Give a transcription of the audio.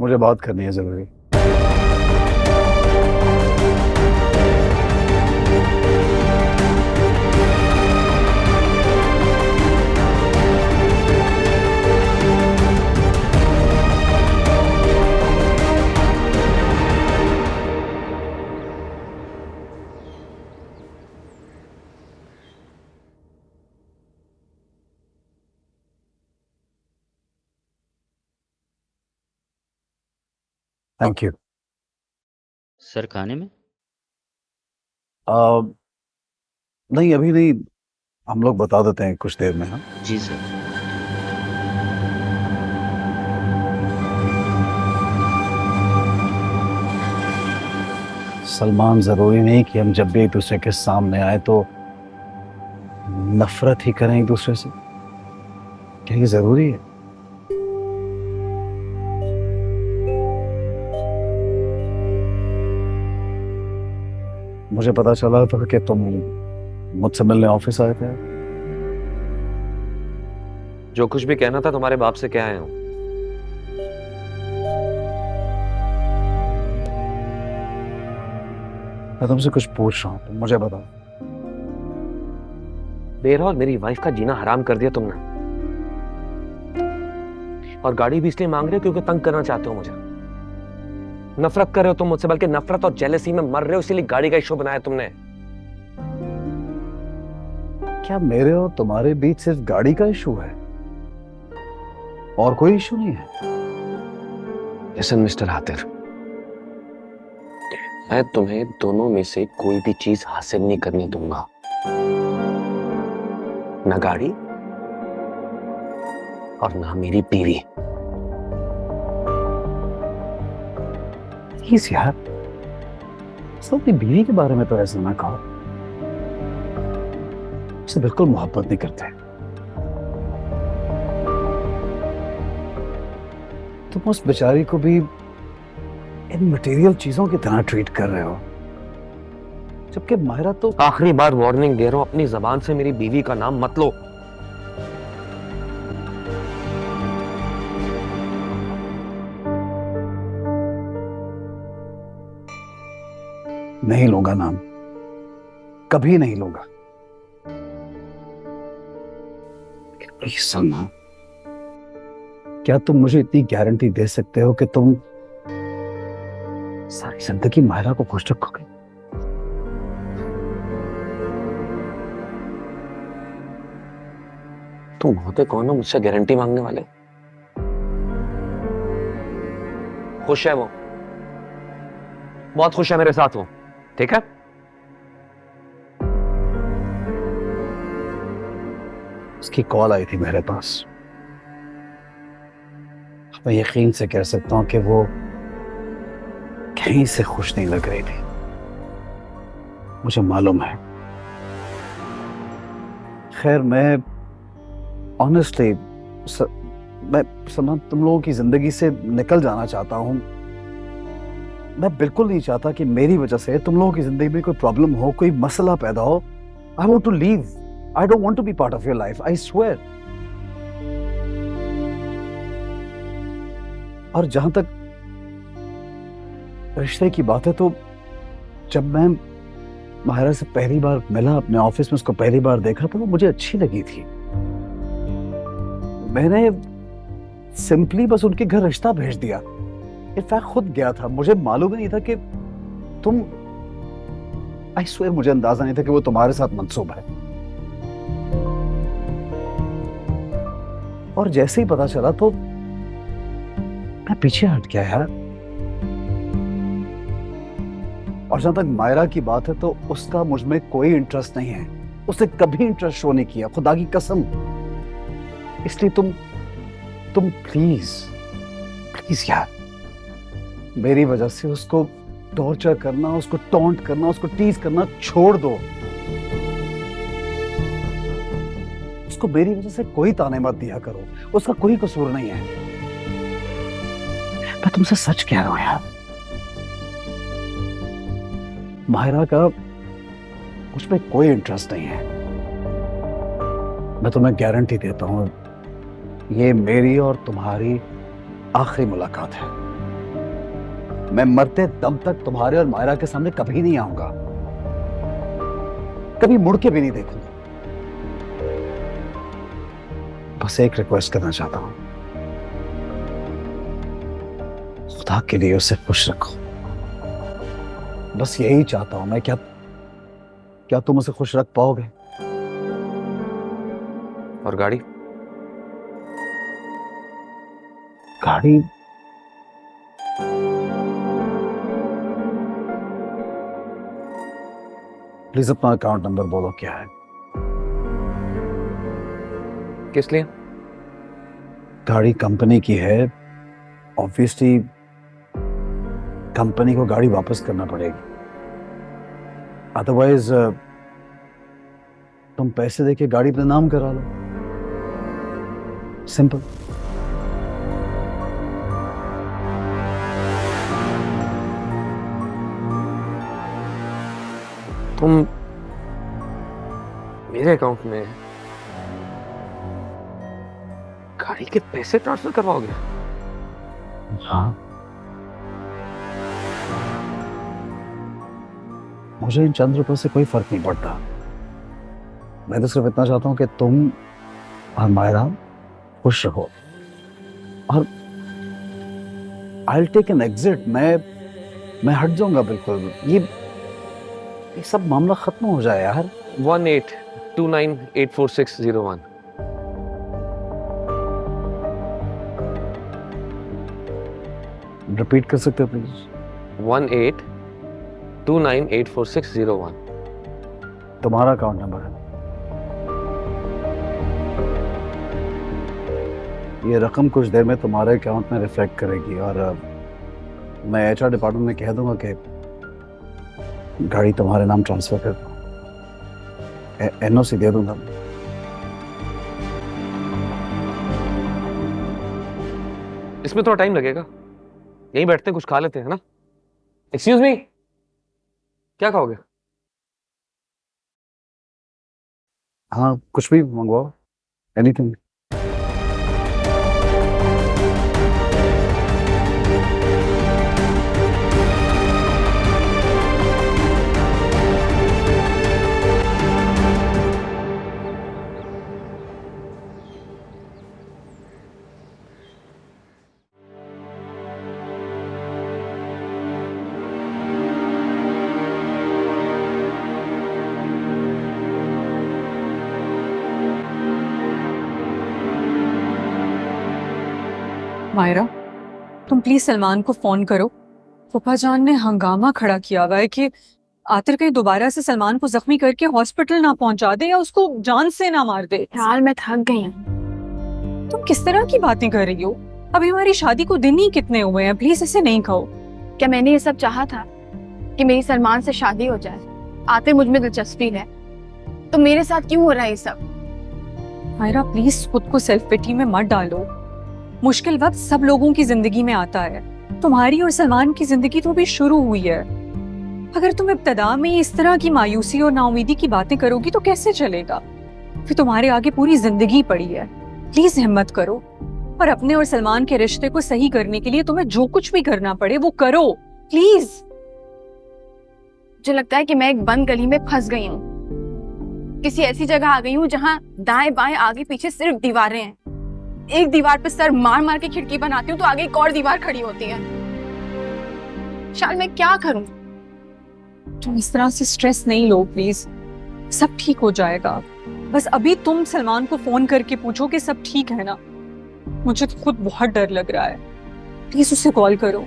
मुझे बात करनी है जरूरी। Thank you. सर खाने में? नहीं अभी नहीं, हम लोग बता देते हैं कुछ देर में। हाँ जी सर। सलमान, जरूरी नहीं कि हम जब भी एक दूसरे के सामने आए तो नफरत ही करें एक दूसरे से। क्या ये जरूरी है? मुझे पता चला था कि तुम मुझसे मिलने ऑफिस आए थे। जो कुछ भी कहना था तुम्हारे बाप से क्या आया हूं। मैं तुमसे कुछ पूछ रहा हूँ, तुम मुझे बताओ। मेरा और मेरी वाइफ का जीना हराम कर दिया तुमने, और गाड़ी भी इसलिए मांग रहे हो क्योंकि तंग करना चाहते हो मुझे। नफरत कर रहे हो तुम मुझसे, बल्कि नफरत और जेलसी में मर रहे हो, इसीलिए गाड़ी का इशू बनाया तुमने। क्या मेरे और तुम्हारे बीच सिर्फ गाड़ी का इशू है और कोई इशू नहीं है? लिसन मिस्टर हातिर, मैं तुम्हें दोनों में से कोई भी चीज हासिल नहीं करने दूंगा, ना गाड़ी और ना मेरी बीवी। प्लीज यार, सब अपनी बीवी के बारे में तो ऐसा ना कहो। उससे बिल्कुल मोहब्बत नहीं करते। तुम उस बेचारी को भी इन मटेरियल चीजों की तरह ट्रीट कर रहे हो, जबकि मायरा तो। आखिरी बार वार्निंग दे रहा हूं, अपनी जबान से मेरी बीवी का नाम मत लो। नहीं लूंगा नाम, कभी नहीं लूंगा। प्लीज सलमान, क्या तुम मुझे इतनी गारंटी दे सकते हो कि तुम सारी जिंदगी मायरा को खुश रखोगे? तुम होते कौन हो मुझसे गारंटी मांगने वाले? खुश है वो, बहुत खुश है मेरे साथ वो, ठीक है? उसकी कॉल आई थी मेरे पास। मैं यकीन से कह सकता हूं कि वो कहीं से खुश नहीं लग रही थी। मुझे मालूम है। खैर, मैं ऑनेस्टली मैं सलमान, तुम लोगों की जिंदगी से निकल जाना चाहता हूं। मैं बिल्कुल नहीं चाहता कि मेरी वजह से तुम लोगों की जिंदगी में कोई प्रॉब्लम हो, कोई मसला पैदा हो। I want to leave. I don't want to be part of your life, I swear. और जहां तक रिश्ते की बात है, तो जब मैं माहिरा से पहली बार मिला, अपने ऑफिस में उसको पहली बार देखा, तो वो मुझे अच्छी लगी थी। मैंने सिंपली बस उनके घर रिश्ता भेज दिया। इनफैक्ट खुद गया था। मुझे मालूम ही नहीं था कि तुम, आई स्वेयर मुझे अंदाजा नहीं था कि वो तुम्हारे साथ मंसूब है। और जैसे ही पता चला तो मैं पीछे हट गया यार। और जहां तक मायरा की बात है, तो उसका मुझ में कोई इंटरेस्ट नहीं है। उसने कभी इंटरेस्ट शो नहीं किया, खुदा की कसम। इसलिए तुम प्लीज प्लीज यार, मेरी वजह से उसको टॉर्चर करना, उसको टॉन्ट करना, उसको टीज करना छोड़ दो। उसको मेरी वजह से कोई ताने मत दिया करो, उसका कोई कसूर नहीं है। मैं तुमसे सच कह रहा हूं यार, माहिरा का मुझ में कोई इंटरेस्ट नहीं है। मैं तुम्हें गारंटी देता हूं, ये मेरी और तुम्हारी आखिरी मुलाकात है। मैं मरते दम तक तुम्हारे और मायरा के सामने कभी नहीं आऊंगा, कभी मुड़ के भी नहीं देखूंगा। बस एक रिक्वेस्ट करना चाहता हूं, खुदा के लिए उसे खुश रखो। बस यही चाहता हूं मैं। क्या तुम उसे खुश रख पाओगे? और गाड़ी? गाड़ी प्लीज अपना अकाउंट नंबर बोलो, क्या है? किस लिए? गाड़ी कंपनी की है, ऑब्वियसली कंपनी को गाड़ी वापस करना पड़ेगी, अदरवाइज तुम पैसे देके गाड़ी अपने नाम करा लो, सिंपल। तुम मेरे अकाउंट में गाड़ी के पैसे ट्रांसफर करवाओगे? हाँ, मुझे इन चंद रुपयों से कोई फर्क नहीं पड़ता। मैं तो सिर्फ इतना चाहता हूं कि तुम और मायरा खुश रहो, और I'll take an exit। मैं हट जाऊंगा बिल्कुल। ये सब मामला खत्म हो जाए यार। 18298461 रिपीट कर सकते हो प्लीज? 18298461 तुम्हारा अकाउंट नंबर है। ये रकम कुछ देर में तुम्हारे अकाउंट में रिफ्लेक्ट करेगी, और मैं HR डिपार्टमेंट में कह दूंगा कि गाड़ी तुम्हारे नाम ट्रांसफर कर दो, NOC दे दूंगा। इसमें थोड़ा टाइम लगेगा, यहीं बैठते हैं कुछ खा लेते हैं, है ना? एक्सक्यूज मी, क्या खाओगे? हाँ, कुछ भी मंगवाओ, एनीथिंग। मायरा, तुम प्लीज सलमान को फोन करो। फूफा जान ने हंगामा खड़ा किया हुआ है कि आतिर कहीं दोबारा से सलमान को जख्मी करके हॉस्पिटल ना पहुंचा दे या उसको जान से ना मार दे। यार मैं थक गई हूँ। तुम किस तरह की बातें कर रही हो? अभी हमारी शादी को दिन ही कितने हुए हैं, प्लीज ऐसे नहीं कहो। क्या मैंने ये सब चाहा था कि मेरी सलमान से शादी हो जाए? आतिर मुझ में दिलचस्पी है तो मेरे साथ क्यों हो रहा है ये सब? मायरा प्लीज खुद को सेल्फ पिटी में मत डालो। मुश्किल वक्त सब लोगों की जिंदगी में आता है, तुम्हारी और सलमान की जिंदगी तो अभी शुरू हुई है। अगर तुम इब्तदा में इस तरह की मायूसी और नाउमीदी की बातें करोगी तो कैसे चलेगा? फिर तुम्हारे आगे पूरी जिंदगी पड़ी है। प्लीज हिम्मत करो, और अपने और सलमान के रिश्ते को सही करने के लिए तुम्हें जो कुछ भी करना पड़े वो करो, प्लीज। मुझे लगता है कि मैं एक बंद गली में फंस गई हूँ, किसी ऐसी जगह आ गई हूँ जहाँ दाएं बाएं आगे पीछे सिर्फ दीवारें हैं। एक दीवार पे सर मार मार के खिड़की बनाती हूँ तो आगे एक और दीवार खड़ी होती है। शाल मैं क्या करूं? तुम इस तरह से स्ट्रेस नहीं लो प्लीज, सब ठीक हो जाएगा। बस अभी तुम सलमान को फोन करके पूछो कि सब ठीक है ना। मुझे तो खुद बहुत डर लग रहा है, प्लीज उसे कॉल करो।